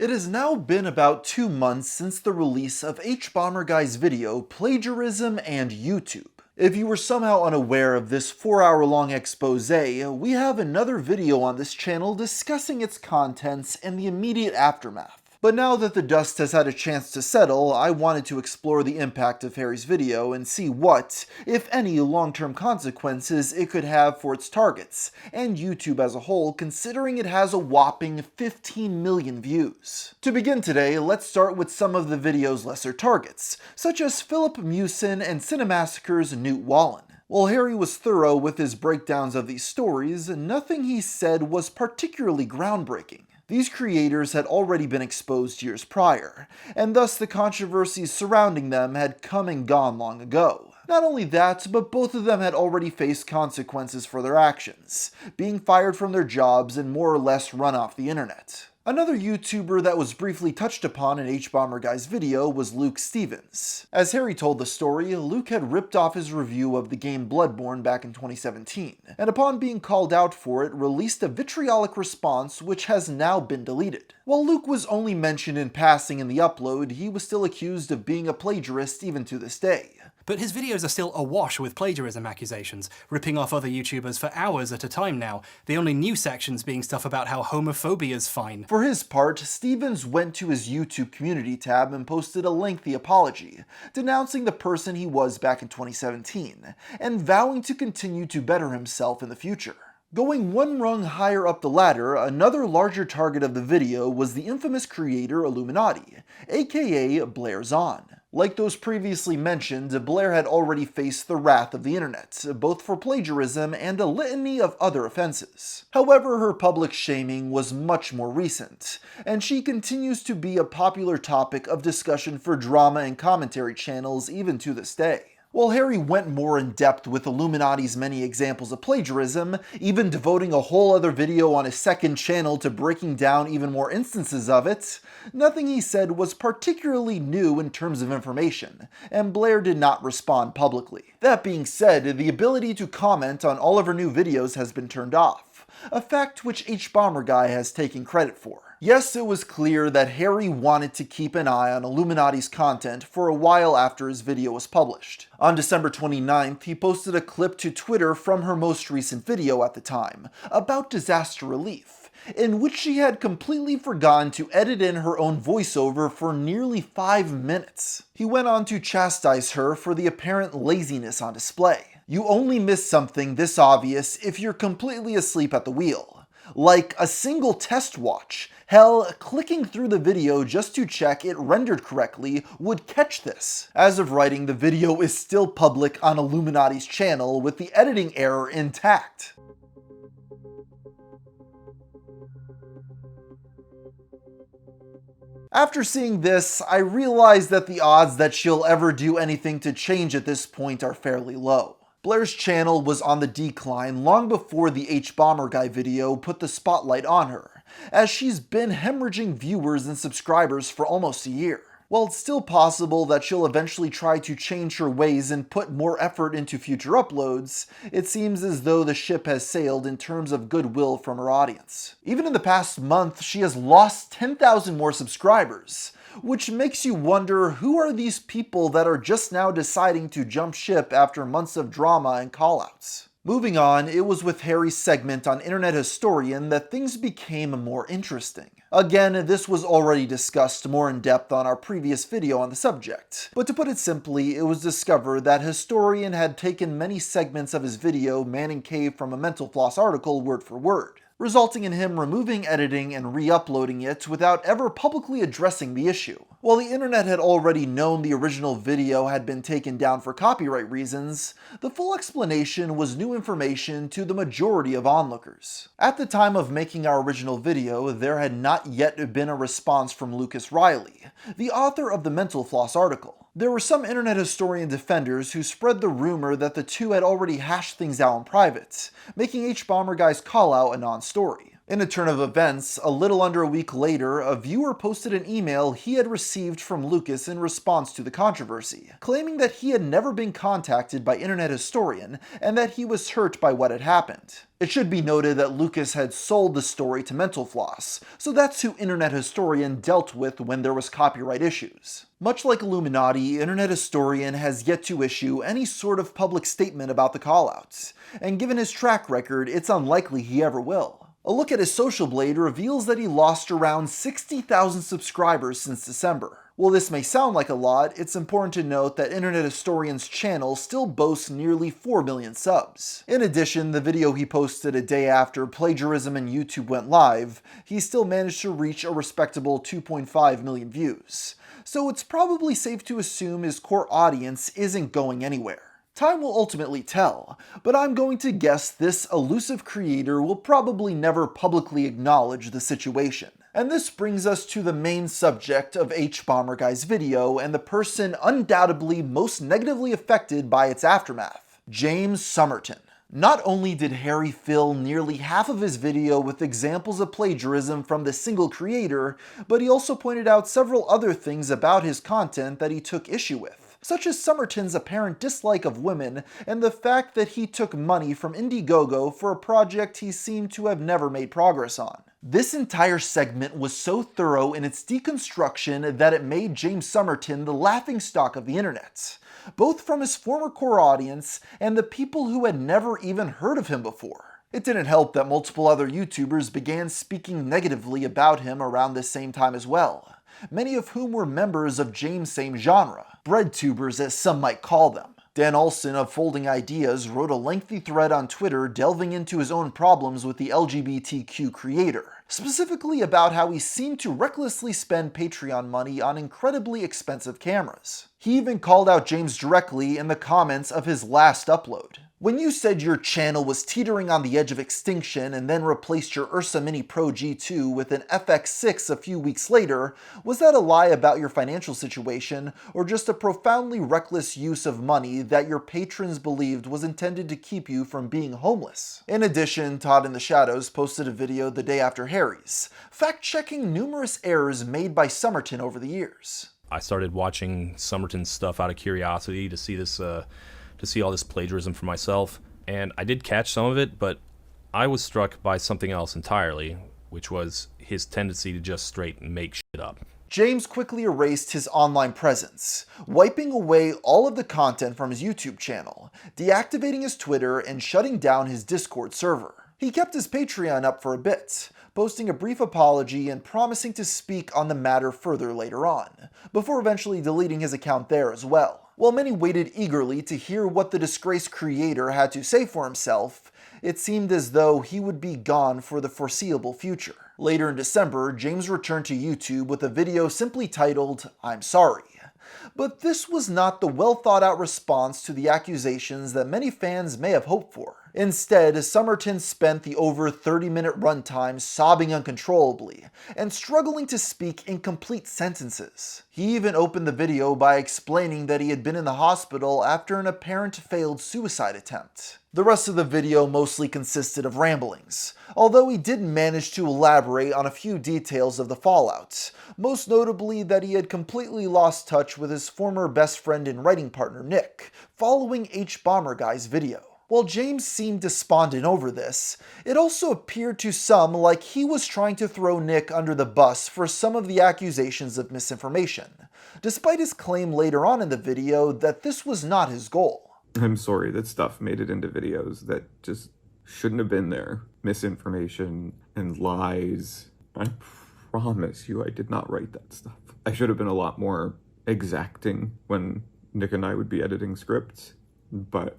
It has now been about 2 months since the release of Hbomberguy's video Plagiarism and YouTube. If you were somehow unaware of this 4-hour-long expose, we have another video on this channel discussing its contents and the immediate aftermath. But now that the dust has had a chance to settle, I wanted to explore the impact of Harry's video and see what, if any, long-term consequences it could have for its targets, and YouTube as a whole, considering it has a whopping 15 million views. To begin today, let's start with some of the video's lesser targets, such as Philip Mewson and Cinemassacre's Newt Wallen. While Harry was thorough with his breakdowns of these stories, nothing he said was particularly groundbreaking. These creators had already been exposed years prior, and thus the controversies surrounding them had come and gone long ago. Not only that, but both of them had already faced consequences for their actions, being fired from their jobs and more or less run off the internet. Another YouTuber that was briefly touched upon in Hbomberguy's video was Luke Stevens. As Harry told the story, Luke had ripped off his review of the game Bloodborne back in 2017, and upon being called out for it, released a vitriolic response which has now been deleted. While Luke was only mentioned in passing in the upload, he was still accused of being a plagiarist even to this day. But his videos are still awash with plagiarism accusations, ripping off other YouTubers for hours at a time now, the only new sections being stuff about how homophobia's fine. For his part, Stevens went to his YouTube community tab and posted a lengthy apology, denouncing the person he was back in 2017, and vowing to continue to better himself in the future. Going one rung higher up the ladder, another larger target of the video was the infamous creator Illuminati, aka Blair Zahn. Like those previously mentioned, Blair had already faced the wrath of the internet, both for plagiarism and a litany of other offenses. However, her public shaming was much more recent, and she continues to be a popular topic of discussion for drama and commentary channels even to this day. While Harry went more in depth with Illuminati's many examples of plagiarism, even devoting a whole other video on his second channel to breaking down even more instances of it, nothing he said was particularly new in terms of information, and Blair did not respond publicly. That being said, the ability to comment on all of her new videos has been turned off, a fact which Hbomberguy has taken credit for. Yes, it was clear that Harry wanted to keep an eye on Illuminati's content for a while after his video was published. On December 29th, he posted a clip to Twitter from her most recent video at the time, about disaster relief, in which she had completely forgotten to edit in her own voiceover for nearly 5 minutes. He went on to chastise her for the apparent laziness on display. You only miss something this obvious if you're completely asleep at the wheel. Like a single test watch. Hell, clicking through the video just to check it rendered correctly would catch this. As of writing, the video is still public on Illuminati's channel with the editing error intact. After seeing this, I realized that the odds that she'll ever do anything to change at this point are fairly low. Blair's channel was on the decline long before the Hbomberguy video put the spotlight on her, as she's been hemorrhaging viewers and subscribers for almost a year. While it's still possible that she'll eventually try to change her ways and put more effort into future uploads, it seems as though the ship has sailed in terms of goodwill from her audience. Even in the past month, she has lost 10,000 more subscribers, which makes you wonder, who are these people that are just now deciding to jump ship after months of drama and callouts? Moving on, it was with Harry's segment on Internet Historian that things became more interesting. Again, this was already discussed more in depth on our previous video on the subject, but to put it simply, it was discovered that Historian had taken many segments of his video Man in Cave from a Mental Floss article word for word, resulting in him removing editing and re-uploading it without ever publicly addressing the issue. While the internet had already known the original video had been taken down for copyright reasons, the full explanation was new information to the majority of onlookers. At the time of making our original video, there had not yet been a response from Lucas Riley, the author of the Mental Floss article. There were some Internet Historian defenders who spread the rumor that the two had already hashed things out in private, making Hbomberguy's callout a non-story. In a turn of events, a little under a week later, a viewer posted an email he had received from Lucas in response to the controversy, claiming that he had never been contacted by Internet Historian and that he was hurt by what had happened. It should be noted that Lucas had sold the story to Mental Floss, so that's who Internet Historian dealt with when there was copyright issues. Much like Illuminati, Internet Historian has yet to issue any sort of public statement about the callouts, and given his track record, it's unlikely he ever will. A look at his Social Blade reveals that he lost around 60,000 subscribers since December. While this may sound like a lot, it's important to note that Internet Historian's channel still boasts nearly 4 million subs. In addition, the video he posted a day after plagiarism and YouTube went live, he still managed to reach a respectable 2.5 million views. So it's probably safe to assume his core audience isn't going anywhere. Time will ultimately tell, but I'm going to guess this elusive creator will probably never publicly acknowledge the situation. And this brings us to the main subject of Hbomberguy's video and the person undoubtedly most negatively affected by its aftermath, James Somerton. Not only did Harry fill nearly half of his video with examples of plagiarism from the single creator, but he also pointed out several other things about his content that he took issue with, such as Somerton's apparent dislike of women and the fact that he took money from Indiegogo for a project he seemed to have never made progress on. This entire segment was so thorough in its deconstruction that it made James Somerton the laughingstock of the internet, both from his former core audience and the people who had never even heard of him before. It didn't help that multiple other YouTubers began speaking negatively about him around this same time as well, many of whom were members of James' same genre, breadtubers as some might call them. Dan Olson of Folding Ideas wrote a lengthy thread on Twitter delving into his own problems with the LGBTQ creator, specifically about how he seemed to recklessly spend Patreon money on incredibly expensive cameras. He even called out James directly in the comments of his last upload. When you said your channel was teetering on the edge of extinction and then replaced your Ursa Mini Pro G2 with an FX6 a few weeks later, was that a lie about your financial situation or just a profoundly reckless use of money that your patrons believed was intended to keep you from being homeless? In addition, Todd in the Shadows posted a video the day after Harry's, fact-checking numerous errors made by Somerton over the years. I started watching Somerton's stuff out of curiosity to see this to see all this plagiarism for myself, and I did catch some of it, but I was struck by something else entirely, which was his tendency to just straight make shit up. James quickly erased his online presence, wiping away all of the content from his YouTube channel, deactivating his Twitter, and shutting down his Discord server. He kept his Patreon up for a bit, posting a brief apology and promising to speak on the matter further later on, before eventually deleting his account there as well. While many waited eagerly to hear what the disgraced creator had to say for himself, it seemed as though he would be gone for the foreseeable future. Later in December, James returned to YouTube with a video simply titled, "I'm sorry." But this was not the well-thought-out response to the accusations that many fans may have hoped for. Instead, Somerton spent the over 30-minute runtime sobbing uncontrollably and struggling to speak in complete sentences. He even opened the video by explaining that he had been in the hospital after an apparent failed suicide attempt. The rest of the video mostly consisted of ramblings, although he did manage to elaborate on a few details of the fallout, most notably that he had completely lost touch with his former best friend and writing partner Nick, following Hbomberguy's video. While James seemed despondent over this, it also appeared to some like he was trying to throw Nick under the bus for some of the accusations of misinformation, despite his claim later on in the video that this was not his goal. I'm sorry that stuff made it into videos that just shouldn't have been there. Misinformation and lies. I promise you I did not write that stuff. I should have been a lot more exacting when Nick and I would be editing scripts, but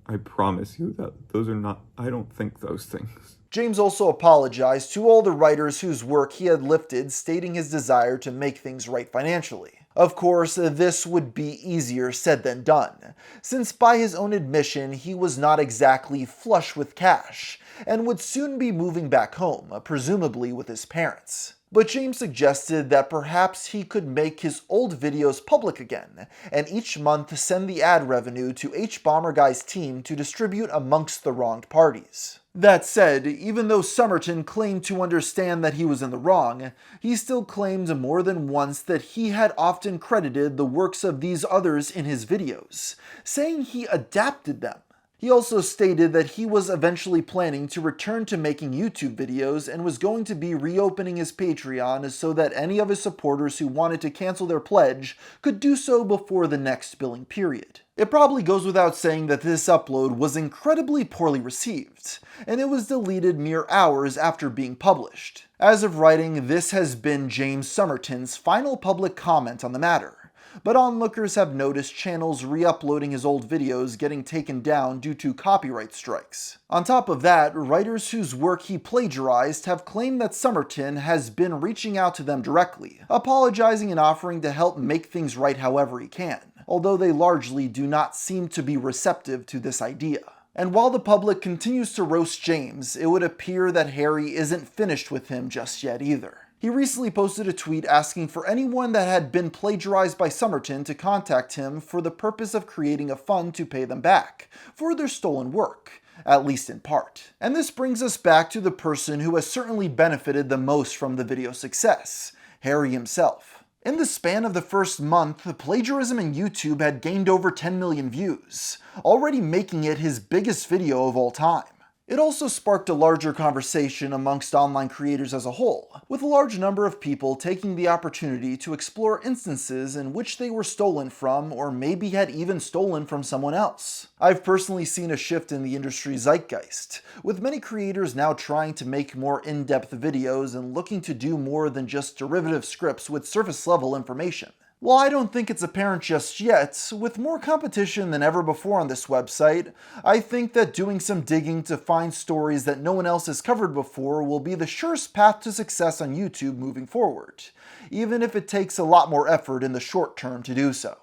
I promise you that those are not, I don't think those things. James also apologized to all the writers whose work he had lifted, stating his desire to make things right financially. Of course, this would be easier said than done, since by his own admission he was not exactly flush with cash, and would soon be moving back home, presumably with his parents. But James suggested that perhaps he could make his old videos public again, and each month send the ad revenue to Hbomberguy's team to distribute amongst the wronged parties. That said, even though Somerton claimed to understand that he was in the wrong, he still claimed more than once that he had often credited the works of these others in his videos, saying he adapted them. He also stated that he was eventually planning to return to making YouTube videos and was going to be reopening his Patreon so that any of his supporters who wanted to cancel their pledge could do so before the next billing period. It probably goes without saying that this upload was incredibly poorly received, and it was deleted mere hours after being published. As of writing, this has been James Somerton's final public comment on the matter. But onlookers have noticed channels re-uploading his old videos getting taken down due to copyright strikes. On top of that, writers whose work he plagiarized have claimed that Somerton has been reaching out to them directly, apologizing and offering to help make things right however he can, although they largely do not seem to be receptive to this idea. And while the public continues to roast James, it would appear that Harry isn't finished with him just yet either. He recently posted a tweet asking for anyone that had been plagiarized by Somerton to contact him for the purpose of creating a fund to pay them back for their stolen work, at least in part. And this brings us back to the person who has certainly benefited the most from the video's success, Harry himself. In the span of the first month, plagiarism in YouTube had gained over 10 million views, already making it his biggest video of all time. It also sparked a larger conversation amongst online creators as a whole, with a large number of people taking the opportunity to explore instances in which they were stolen from or maybe had even stolen from someone else. I've personally seen a shift in the industry zeitgeist, with many creators now trying to make more in-depth videos and looking to do more than just derivative scripts with surface-level information. While I don't think it's apparent just yet, with more competition than ever before on this website, I think that doing some digging to find stories that no one else has covered before will be the surest path to success on YouTube moving forward, even if it takes a lot more effort in the short term to do so.